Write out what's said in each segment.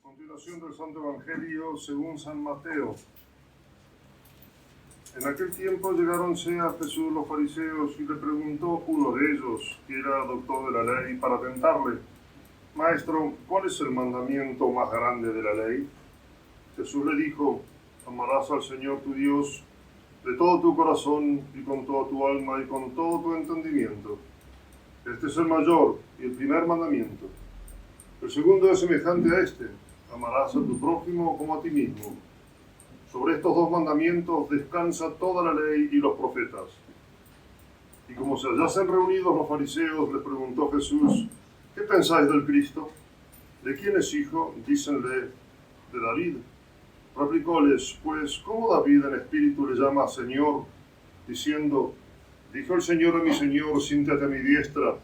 Continuación del Santo Evangelio según San Mateo. En aquel tiempo llegáronse a Jesús los fariseos y le preguntó uno de ellos, que era doctor de la ley, para tentarle: Maestro, ¿cuál es el mandamiento más grande de la ley? Jesús le dijo: amarás al Señor tu Dios de todo tu corazón y con toda tu alma y con todo tu entendimiento. Este es el mayor y el primer mandamiento. El segundo es semejante a este: amarás a tu prójimo como a ti mismo. Sobre estos dos mandamientos descansa toda la ley y los profetas. Y como se hallasen reunidos los fariseos, les preguntó Jesús: ¿qué pensáis del Cristo? ¿De quién es hijo? Dícenle: de David. Replicóles: pues, ¿cómo David en espíritu le llama Señor, diciendo: dijo el Señor a mi Señor, siéntate a mi diestra,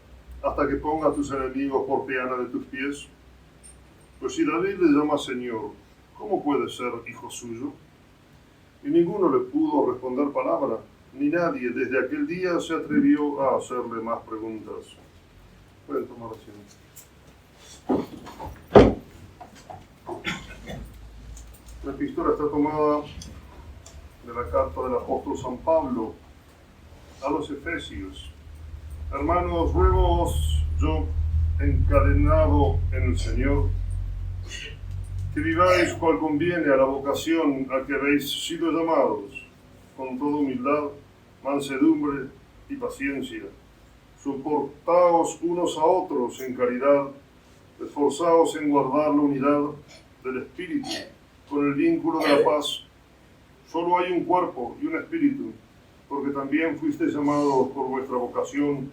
hasta que ponga a tus enemigos por peana de tus pies? Pues si David le llama Señor, ¿cómo puede ser hijo suyo? Y ninguno le pudo responder palabra, ni nadie desde aquel día se atrevió a hacerle más preguntas. Pueden tomar asiento. La epístola está tomada de la carta del apóstol San Pablo a los Efesios. Hermanos, ruego-os yo, encadenado en el Señor, que viváis cual conviene a la vocación a que habéis sido llamados, con toda humildad, mansedumbre y paciencia. Soportaos unos a otros en caridad, esforzaos en guardar la unidad del Espíritu, con el vínculo de la paz. Solo hay un cuerpo y un espíritu, porque también fuisteis llamados por vuestra vocación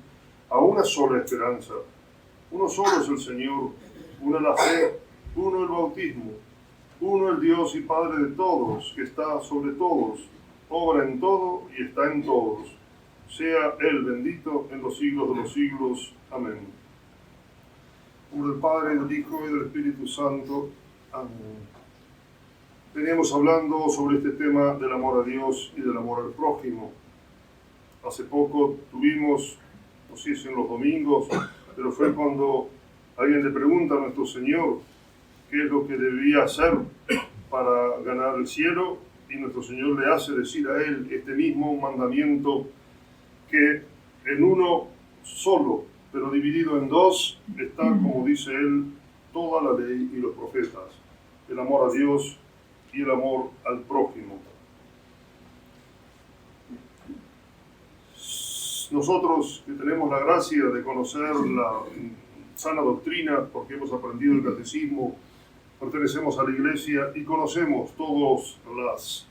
a una sola esperanza. Uno solo es el Señor, una la fe, uno el bautismo, uno el Dios y Padre de todos, que está sobre todos, obra en todo y está en todos. Sea Él bendito en los siglos de los siglos. Amén. En nombre del Padre, del Hijo y del Espíritu Santo. Amén. Veníamos hablando sobre este tema del amor a Dios y del amor al prójimo. Hace poco tuvimos, no sé si en los domingos, pero fue cuando alguien le pregunta a nuestro Señor qué es lo que debía hacer para ganar el cielo, y nuestro Señor le hace decir a él este mismo mandamiento, que en uno solo, pero dividido en dos, está, como dice él, toda la ley y los profetas: el amor a Dios y el amor al prójimo. Nosotros que tenemos la gracia de conocer la sana doctrina, porque hemos aprendido el catecismo, pertenecemos a la Iglesia y conocemos todas las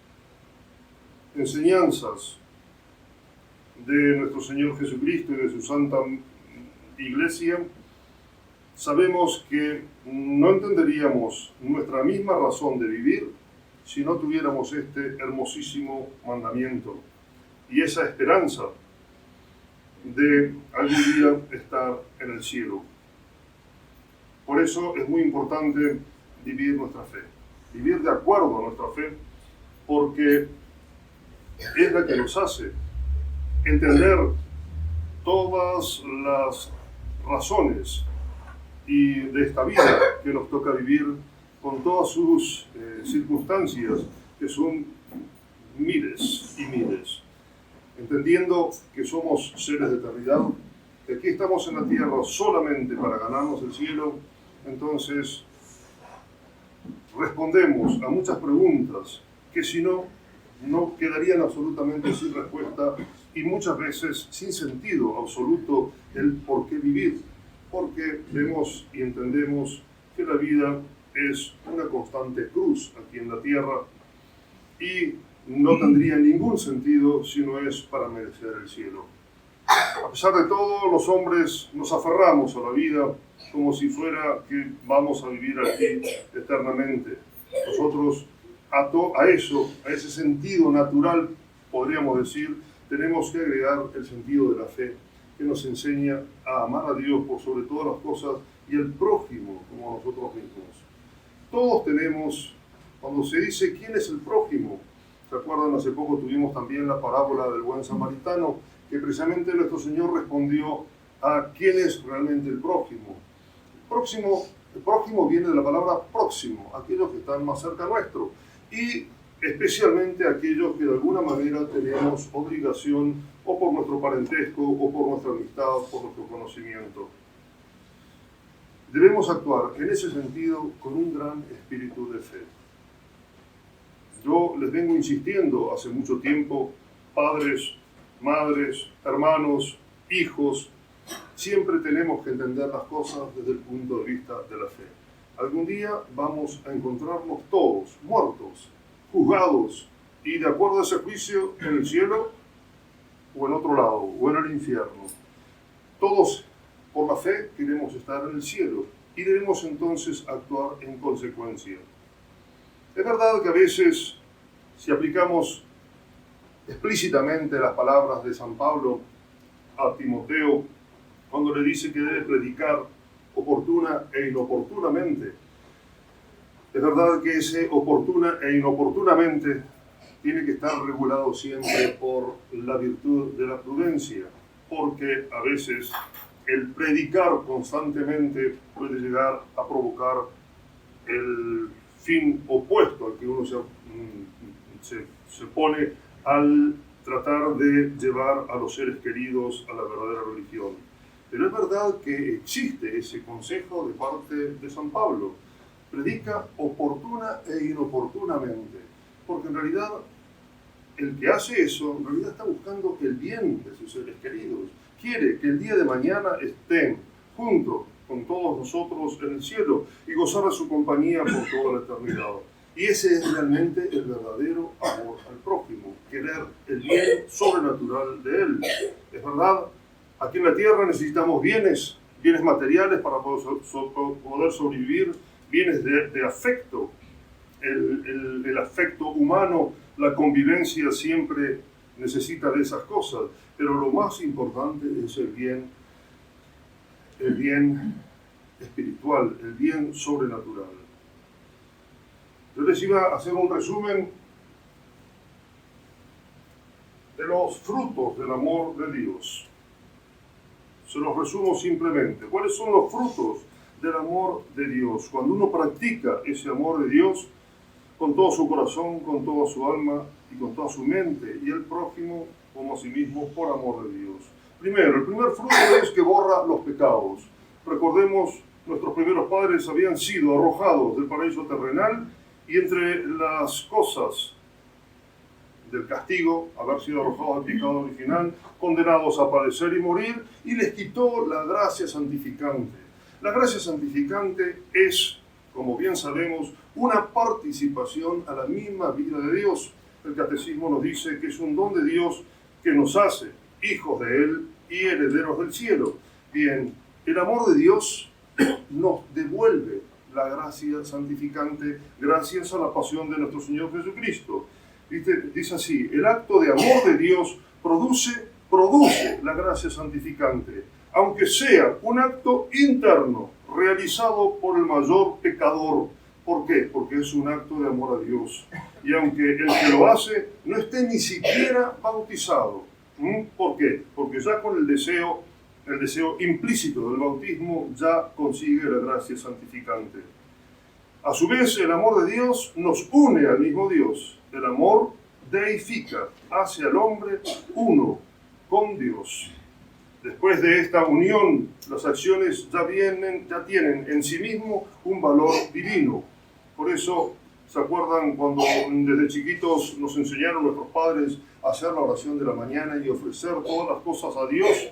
enseñanzas de nuestro Señor Jesucristo y de su Santa Iglesia, sabemos que no entenderíamos nuestra misma razón de vivir si no tuviéramos este hermosísimo mandamiento y esa esperanza de algún día estar en el cielo. Por eso es muy importante vivir nuestra fe, vivir de acuerdo a nuestra fe, porque es la que nos hace entender todas las razones y de esta vida que nos toca vivir, con todas sus circunstancias, que son miles y miles. Entendiendo que somos seres de eternidad, que aquí estamos en la tierra solamente para ganarnos el cielo, entonces respondemos a muchas preguntas que si no, no quedarían absolutamente sin respuesta, y muchas veces sin sentido absoluto el por qué vivir, porque vemos y entendemos que la vida es una constante cruz aquí en la tierra y no tendría ningún sentido si no es para merecer el cielo. A pesar de todo, los hombres nos aferramos a la vida como si fuera que vamos a vivir aquí eternamente. Nosotros a ese sentido natural, podríamos decir, tenemos que agregar el sentido de la fe, que nos enseña a amar a Dios por sobre todas las cosas y al prójimo como a nosotros mismos. Todos tenemos, cuando se dice quién es el prójimo, ¿se acuerdan? Hace poco tuvimos también la parábola del buen samaritano, que precisamente nuestro Señor respondió a quién es realmente el prójimo. El próximo El prójimo viene de la palabra próximo, aquellos que están más cerca nuestro, y especialmente aquellos que de alguna manera tenemos obligación o por nuestro parentesco, o por nuestra amistad, o por nuestro conocimiento. Debemos actuar en ese sentido con un gran espíritu de fe. Yo les vengo insistiendo hace mucho tiempo, padres, madres, hermanos, hijos, siempre tenemos que entender las cosas desde el punto de vista de la fe. Algún día vamos a encontrarnos todos muertos, juzgados y de acuerdo a ese juicio en el cielo o en otro lado, o en el infierno. Todos por la fe queremos estar en el cielo y debemos entonces actuar en consecuencia. Es verdad que a veces, si aplicamos explícitamente las palabras de San Pablo a Timoteo, cuando le dice que debe predicar oportuna e inoportunamente, es verdad que ese oportuna e inoportunamente tiene que estar regulado siempre por la virtud de la prudencia, porque a veces el predicar constantemente puede llegar a provocar el fin opuesto al que uno se pone al tratar de llevar a los seres queridos a la verdadera religión. Pero es verdad que existe ese consejo de parte de San Pablo. Predica oportuna e inoportunamente, porque en realidad el que hace eso, en realidad está buscando el bien de sus seres queridos. Quiere que el día de mañana estén juntos con todos nosotros en el cielo y gozar de su compañía por toda la eternidad. Y ese es realmente el verdadero amor al prójimo, querer el bien sobrenatural de él. Es verdad, aquí en la tierra necesitamos bienes materiales para poder sobrevivir, bienes de afecto. El afecto humano, la convivencia siempre necesita de esas cosas, pero lo más importante es el bien espiritual, el bien sobrenatural. Yo les iba a hacer un resumen de los frutos del amor de Dios. Se los resumo simplemente. ¿Cuáles son los frutos del amor de Dios? Cuando uno practica ese amor de Dios con todo su corazón, con toda su alma y con toda su mente, y el prójimo como a sí mismo por amor de Dios. Primero, el primer fruto es que borra los pecados. Recordemos, nuestros primeros padres habían sido arrojados del paraíso terrenal y entre las cosas del castigo, haber sido arrojados al pecado original, condenados a padecer y morir, y les quitó la gracia santificante. La gracia santificante es, como bien sabemos, una participación a la misma vida de Dios. El catecismo nos dice que es un don de Dios que nos hace hijos de Él y herederos del cielo. Bien, el amor de Dios nos devuelve la gracia santificante gracias a la pasión de nuestro Señor Jesucristo. Dice así, el acto de amor de Dios produce la gracia santificante, aunque sea un acto interno, realizado por el mayor pecador. ¿Por qué? Porque es un acto de amor a Dios. Y aunque el que lo hace no esté ni siquiera bautizado. ¿Por qué? Porque ya con el deseo implícito del bautismo ya consigue la gracia santificante. A su vez, el amor de Dios nos une al mismo Dios. El amor deifica, hace al hombre uno con Dios. Después de esta unión, las acciones ya tienen en sí mismo un valor divino. Por eso, ¿se acuerdan cuando desde chiquitos nos enseñaron nuestros padres a hacer la oración de la mañana y ofrecer todas las cosas a Dios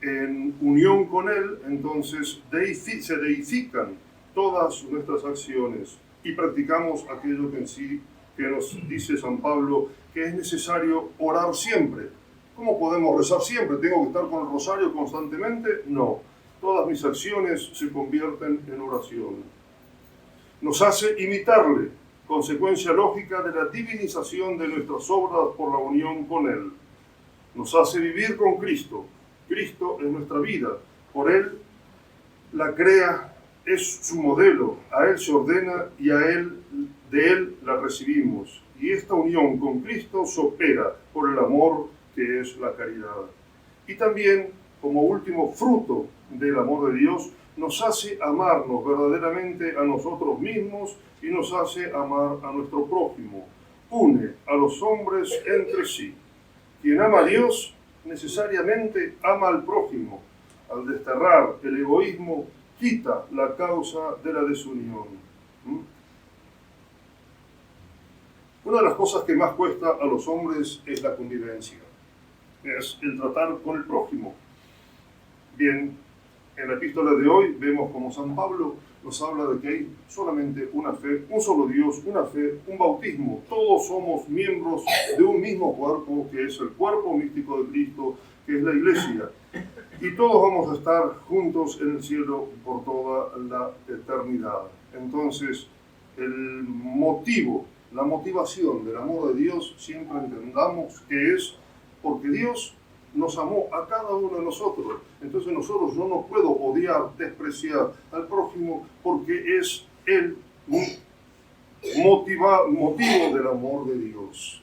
en unión con Él? Entonces se deifican todas nuestras acciones y practicamos aquello que nos dice San Pablo, que es necesario orar siempre. ¿Cómo podemos rezar siempre? ¿Tengo que estar con el rosario constantemente? No. Todas mis acciones se convierten en oración. Nos hace imitarle, consecuencia lógica de la divinización de nuestras obras por la unión con Él. Nos hace vivir con Cristo. Cristo es nuestra vida. Por Él la crea, es su modelo. A Él se ordena y de Él la recibimos. Y esta unión con Cristo se opera por el amor que es la caridad. Y también, como último fruto del amor de Dios, nos hace amarnos verdaderamente a nosotros mismos y nos hace amar a nuestro prójimo. Une a los hombres entre sí. Quien ama a Dios necesariamente ama al prójimo. Al desterrar el egoísmo, quita la causa de la desunión. Una de las cosas que más cuesta a los hombres es la convivencia, es el tratar con el prójimo. Bien, en la epístola de hoy vemos como San Pablo nos habla de que hay solamente una fe, un solo Dios, una fe, un bautismo. Todos somos miembros de un mismo cuerpo, que es el cuerpo místico de Cristo, que es la Iglesia. Y todos vamos a estar juntos en el cielo por toda la eternidad. Entonces, el motivo, la motivación del amor de Dios, siempre entendamos que es porque Dios nos amó a cada uno de nosotros. Entonces yo no puedo odiar, despreciar al prójimo porque es el motivo del amor de Dios.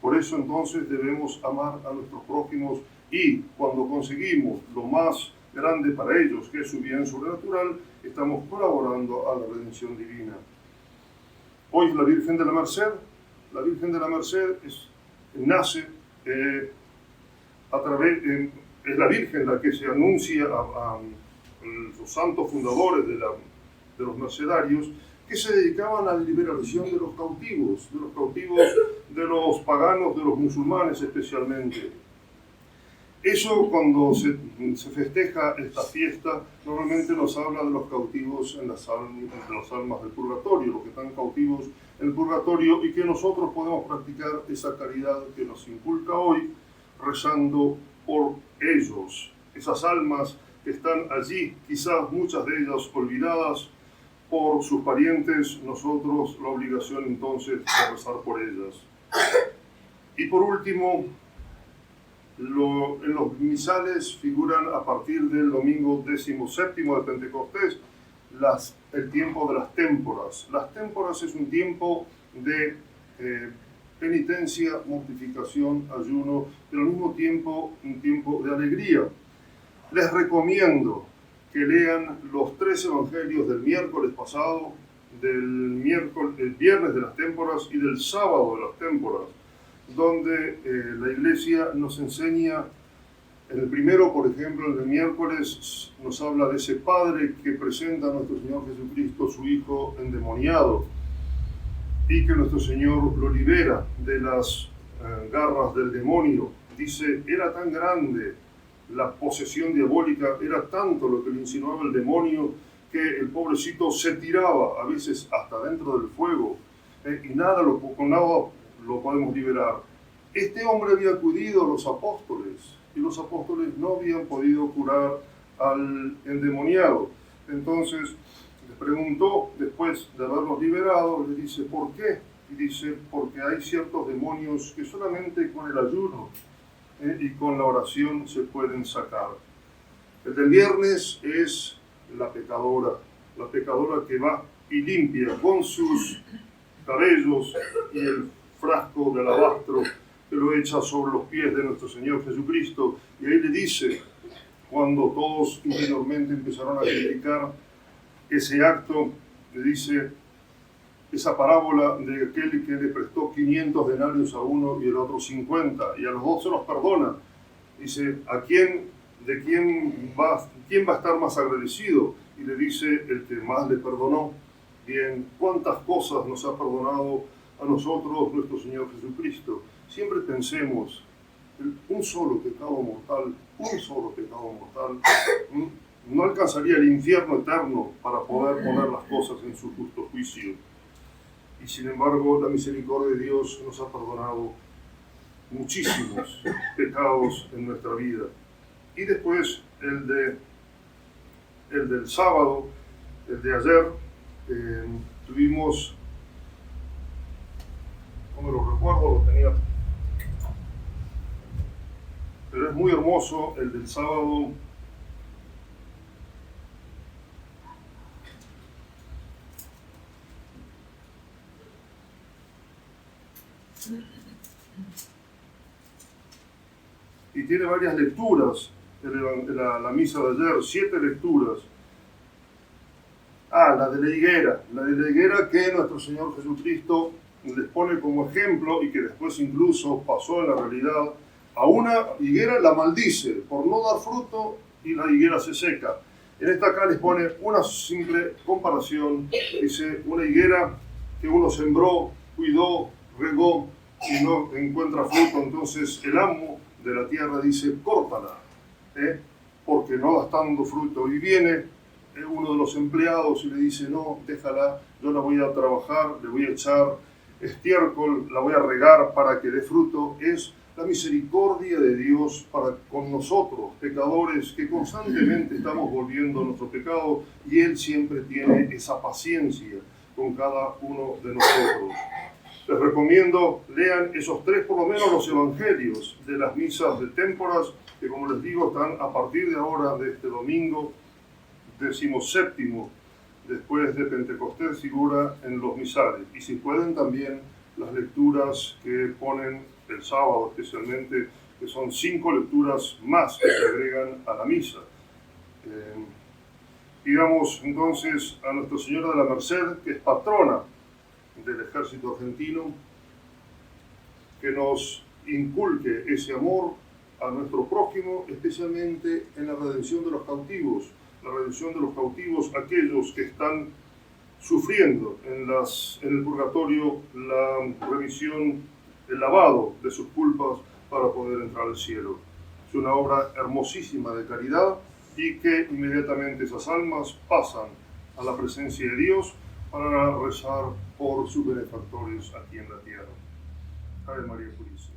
Por eso entonces debemos amar a nuestros prójimos y cuando conseguimos lo más grande para ellos, que es su bien sobrenatural, estamos colaborando a la redención divina. Hoy es la Virgen de la Merced. La Virgen de la Merced nace es la Virgen la que se anuncia a los santos fundadores de los mercedarios que se dedicaban a la liberación de los cautivos, de los paganos, de los musulmanes especialmente. Eso cuando se festeja esta fiesta, normalmente nos habla de los cautivos en las almas del purgatorio, los que están cautivos en el purgatorio y que nosotros podemos practicar esa caridad que nos inculca hoy, rezando por ellos, esas almas que están allí, quizás muchas de ellas olvidadas por sus parientes, nosotros la obligación entonces de rezar por ellas. Y por último, en los misales figuran a partir del domingo 17 de Pentecostés el tiempo de las témporas. Las témporas es un tiempo de penitencia, mortificación, ayuno, pero al mismo tiempo un tiempo de alegría. Les recomiendo que lean los 3 evangelios del miércoles pasado, el viernes de las témporas y del sábado de las témporas, donde la Iglesia nos enseña, en el primero, por ejemplo, el de miércoles, nos habla de ese Padre que presenta a nuestro Señor Jesucristo, su Hijo endemoniado, y que nuestro Señor lo libera de las garras del demonio. Dice, era tan grande la posesión diabólica, era tanto lo que le insinuaba el demonio, que el pobrecito se tiraba a veces hasta dentro del fuego, y con nada lo podemos liberar. Este hombre había acudido a los apóstoles, y los apóstoles no habían podido curar al endemoniado. Entonces, les preguntó, después de haberlos liberado, les dice, ¿por qué? Y dice, porque hay ciertos demonios que solamente con el ayuno y con la oración se pueden sacar. El del viernes es la pecadora que va y limpia con sus cabellos y el frasco de alabastro que lo echa sobre los pies de nuestro Señor Jesucristo. Y ahí le dice, cuando todos interiormente empezaron a criticar ese acto, le dice esa parábola de aquel que le prestó 500 denarios a uno y el otro 50, y a los dos se los perdona. Dice, ¿quién va a estar más agradecido? Y le dice, el que más le perdonó. Bien, ¿cuántas cosas nos ha perdonado a nosotros nuestro Señor Jesucristo? Siempre pensemos, un solo pecado mortal, no alcanzaría el infierno eterno para poder poner las cosas en su justo juicio. Y sin embargo, la misericordia de Dios nos ha perdonado muchísimos pecados en nuestra vida. Y después el del sábado, el de ayer, tuvimos, no me lo recuerdo, lo tenía, pero es muy hermoso el del sábado. Y tiene varias lecturas, la misa de ayer, 7 lecturas. La de la higuera que nuestro Señor Jesucristo les pone como ejemplo y que después incluso pasó en la realidad. A una higuera la maldice por no dar fruto y la higuera se seca. En esta acá les pone una simple comparación. Dice, una higuera que uno sembró, cuidó, regó y no encuentra fruto, entonces el amo de la tierra dice, córtala, porque no está dando fruto. Y viene uno de los empleados y le dice, no, déjala, yo la voy a trabajar, le voy a echar estiércol, la voy a regar para que dé fruto. Es la misericordia de Dios para con nosotros, pecadores, que constantemente estamos volviendo a nuestro pecado, y Él siempre tiene esa paciencia con cada uno de nosotros. Les recomiendo, lean esos 3, por lo menos, los evangelios de las misas de témporas, que como les digo, están a partir de ahora, de este domingo 17º, después de Pentecostés, figura en los misales. Y si pueden también las lecturas que ponen el sábado especialmente, que son 5 lecturas más que se agregan a la misa. Pidamos entonces a Nuestra Señora de la Merced, que es patrona del ejército argentino, que nos inculque ese amor a nuestro prójimo, especialmente en la redención de los cautivos, aquellos que están sufriendo en el purgatorio la remisión, el lavado de sus culpas para poder entrar al cielo. Es una obra hermosísima de caridad, y que inmediatamente esas almas pasan a la presencia de Dios para rezar por sus benefactores aquí en la tierra. Ave María Purísima.